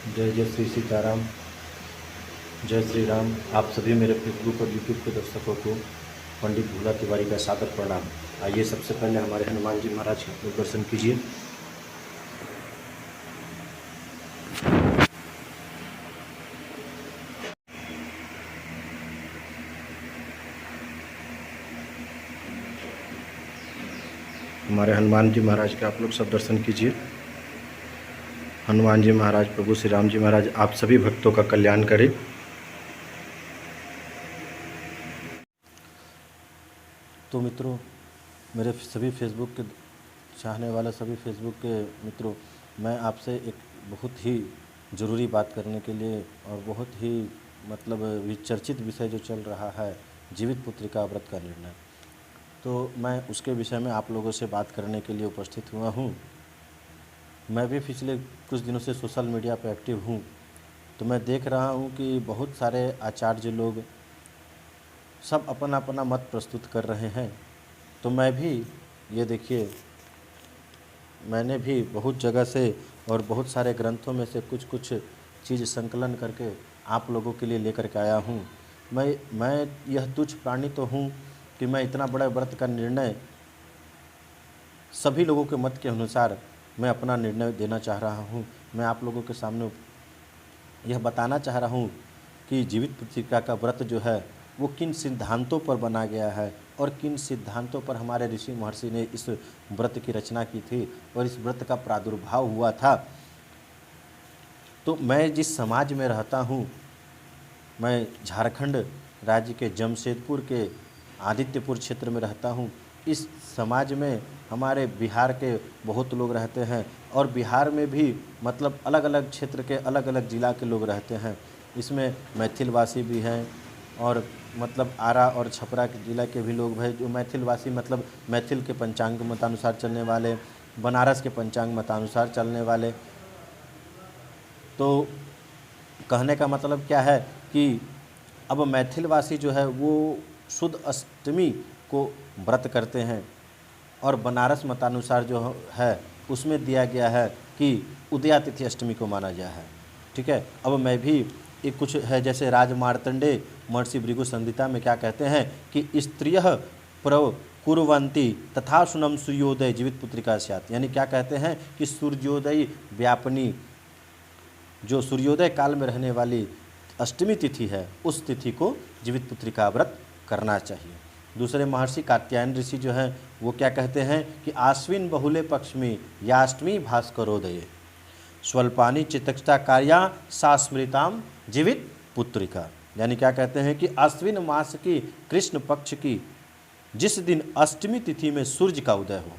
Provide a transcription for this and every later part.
जय जय श्री सीताराम, जय श्री राम। आप सभी मेरे फेसबुक और यूट्यूब के दर्शकों को पंडित भोला तिवारी का सादर प्रणाम। आइए सबसे पहले हमारे हनुमान जी महाराज का दर्शन कीजिए। हमारे हनुमान जी महाराज का आप लोग सब दर्शन कीजिए। हनुमान जी महाराज, प्रभु श्री राम जी महाराज आप सभी भक्तों का कल्याण करें। तो मित्रों, मेरे सभी फेसबुक के चाहने वाले सभी फेसबुक के मित्रों, मैं आपसे एक बहुत ही ज़रूरी बात करने के लिए और बहुत ही चर्चित विषय जो चल रहा है, जीवित पुत्रिका व्रत का निर्णय, तो मैं उसके विषय में आप लोगों से बात करने के लिए उपस्थित हुआ हूँ। मैं भी पिछले कुछ दिनों से सोशल मीडिया पर एक्टिव हूँ, तो मैं देख रहा हूँ कि बहुत सारे आचार्य लोग सब अपना अपना मत प्रस्तुत कर रहे हैं। तो मैं भी, ये देखिए, मैंने भी बहुत जगह से और बहुत सारे ग्रंथों में से कुछ कुछ चीज़ संकलन करके आप लोगों के लिए लेकर के आया हूँ। मैं यह तुच्छ प्राणी तो हूँ कि मैं इतना बड़ा व्रत का निर्णय सभी लोगों के मत के अनुसार मैं अपना निर्णय देना चाह रहा हूँ। मैं आप लोगों के सामने यह बताना चाह रहा हूँ कि जीवित पुत्रिका का व्रत जो है वो किन सिद्धांतों पर बना गया है और किन सिद्धांतों पर हमारे ऋषि महर्षि ने इस व्रत की रचना की थी और इस व्रत का प्रादुर्भाव हुआ था। तो मैं जिस समाज में रहता हूँ, मैं झारखंड राज्य के जमशेदपुर के आदित्यपुर क्षेत्र में रहता हूँ। इस समाज में हमारे बिहार के बहुत लोग रहते हैं और बिहार में भी अलग अलग क्षेत्र के अलग अलग ज़िला के लोग रहते हैं। इसमें मैथिलवासी भी हैं और आरा और छपरा के ज़िला के भी लोग हैं जो मैथिलवासी मैथिल के पंचांग मतानुसार चलने वाले, बनारस के पंचांग मतानुसार चलने वाले। तो कहने का मतलब क्या है कि अब मैथिलवासी जो है वो शुद्ध अष्टमी को व्रत करते हैं और बनारस मतानुसार जो है उसमें दिया गया है कि उदया तिथि अष्टमी को माना गया है। ठीक है। अब मैं भी एक कुछ है, जैसे राजमार्तंडे महर्षि भृगु संहिता में क्या कहते हैं कि स्त्रियः प्रकुर्वन्ति तथा सुनम सूर्योदय जीवित पुत्रिका स्यात्। यानी क्या कहते हैं कि सूर्योदय व्यापनी, जो सूर्योदय काल में रहने वाली अष्टमी तिथि है, उस तिथि को जीवित पुत्रिका व्रत करना चाहिए। दूसरे महर्षि कात्यायन ऋषि जो हैं वो क्या कहते हैं कि आश्विन बहुले पक्ष में याष्टमी भास्करोदये स्वल्पानी चित्तक्षता कार्या सा स्मृताम जीवित पुत्रिका। यानी क्या कहते हैं कि आश्विन मास की कृष्ण पक्ष की जिस दिन अष्टमी तिथि में सूर्य का उदय हो,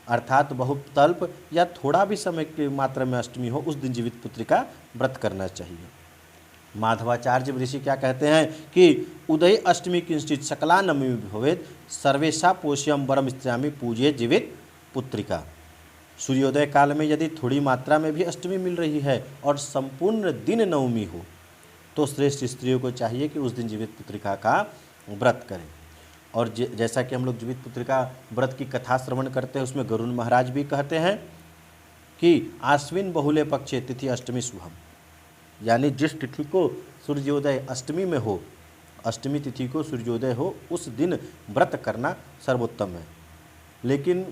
अर्थात बहुत तल्प या थोड़ा भी समय की मात्रा में अष्टमी हो, उस दिन जीवित पुत्रिका व्रत करना चाहिए। माधवाचार्य ऋषि क्या कहते हैं कि उदय अष्टमी किंचित सकला नमी भवेत् सर्वेशा पोष्यम वरम स्त्यामी पूजे जीवित पुत्रिका। सूर्योदय काल में यदि थोड़ी मात्रा में भी अष्टमी मिल रही है और संपूर्ण दिन नवमी हो तो श्रेष्ठ स्त्रियों को चाहिए कि उस दिन जीवित पुत्रिका का व्रत करें। और जैसा कि हम लोग जीवित पुत्रिका व्रत की कथा श्रवण करते हैं, उसमें गरुड़ महाराज भी कहते हैं कि आश्विन बहुले पक्षे तिथि अष्टमी शुभम। यानी जिस तिथि को सूर्योदय अष्टमी में हो, अष्टमी तिथि को सूर्योदय हो, उस दिन व्रत करना सर्वोत्तम है। लेकिन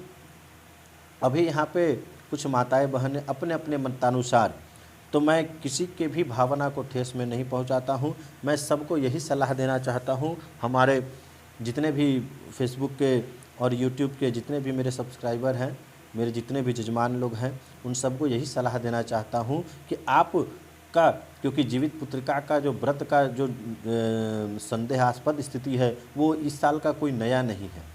अभी यहाँ पे कुछ माताएं बहनें अपने अपने मतानुसार, तो मैं किसी के भी भावना को ठेस में नहीं पहुँचाता हूँ। मैं सबको यही सलाह देना चाहता हूँ, हमारे जितने भी फेसबुक के और यूट्यूब के जितने भी मेरे सब्सक्राइबर हैं, मेरे जितने भी जजमान लोग हैं, उन सबको यही सलाह देना चाहता हूँ कि आप का, क्योंकि जीवित पुत्रिका का जो व्रत का जो संदेहास्पद स्थिति है वो इस साल का कोई नया नहीं है।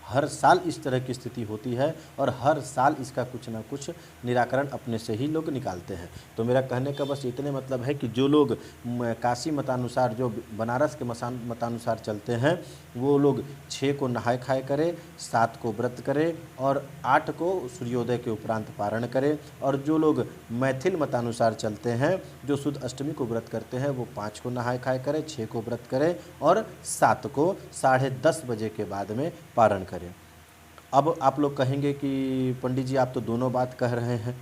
हर साल इस तरह की स्थिति होती है और हर साल इसका कुछ ना कुछ निराकरण अपने से ही लोग निकालते हैं। तो मेरा कहने का बस इतने मतलब है कि जो लोग काशी मतानुसार, जो बनारस के मतानुसार चलते हैं, वो लोग 6 को नहाय खाए करें, 7 को व्रत करें और 8 को सूर्योदय के उपरांत पारण करें। और जो लोग मैथिल मतानुसार चलते हैं, जो शुद्ध अष्टमी को व्रत करते हैं, वो 5 को नहाय खाए करें, 6 को व्रत करें और 7 को 10:30 बजे के बाद में पारण करें। अब आप लोग कहेंगे कि पंडित जी आप तो दोनों बात कह रहे हैं,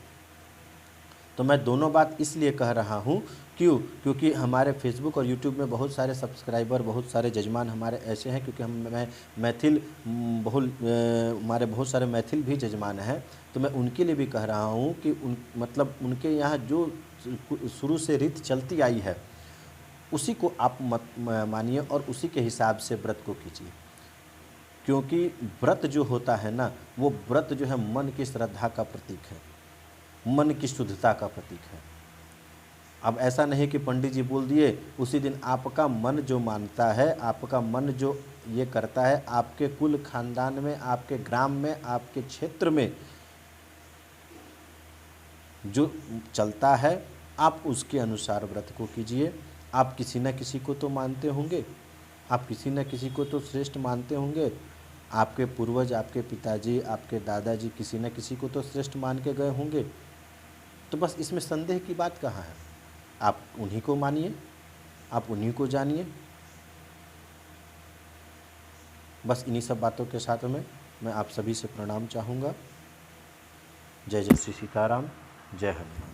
तो मैं दोनों बात इसलिए कह रहा हूँ, क्योंकि हमारे फेसबुक और यूट्यूब में बहुत सारे सब्सक्राइबर, बहुत सारे जजमान हमारे ऐसे हैं, क्योंकि मैं मैथिल हमारे बहुत सारे मैथिल भी जजमान हैं। तो मैं उनके लिए भी कह रहा हूँ कि मतलब उनके यहाँ जो शुरू से रीत चलती आई है उसी को आप मत मानिए और उसी के हिसाब से व्रत को कीजिए। क्योंकि व्रत जो होता है ना, वो व्रत जो है मन की श्रद्धा का प्रतीक है, मन की शुद्धता का प्रतीक है। अब ऐसा नहीं कि पंडित जी बोल दिए, उसी दिन आपका मन जो मानता है, आपका मन जो ये करता है, आपके कुल खानदान में, आपके ग्राम में, आपके क्षेत्र में जो चलता है, आप उसके अनुसार व्रत को कीजिए। आप किसी न किसी को तो मानते होंगे, आप किसी न किसी को तो श्रेष्ठ मानते होंगे। आपके पूर्वज, आपके पिताजी, आपके दादाजी किसी न किसी को तो श्रेष्ठ मान के गए होंगे। तो बस इसमें संदेह की बात कहाँ है? आप उन्हीं को मानिए, आप उन्हीं को जानिए। बस इन्हीं सब बातों के साथ में मैं आप सभी से प्रणाम चाहूँगा। जय जय श्री सीताराम, जय हनुमान।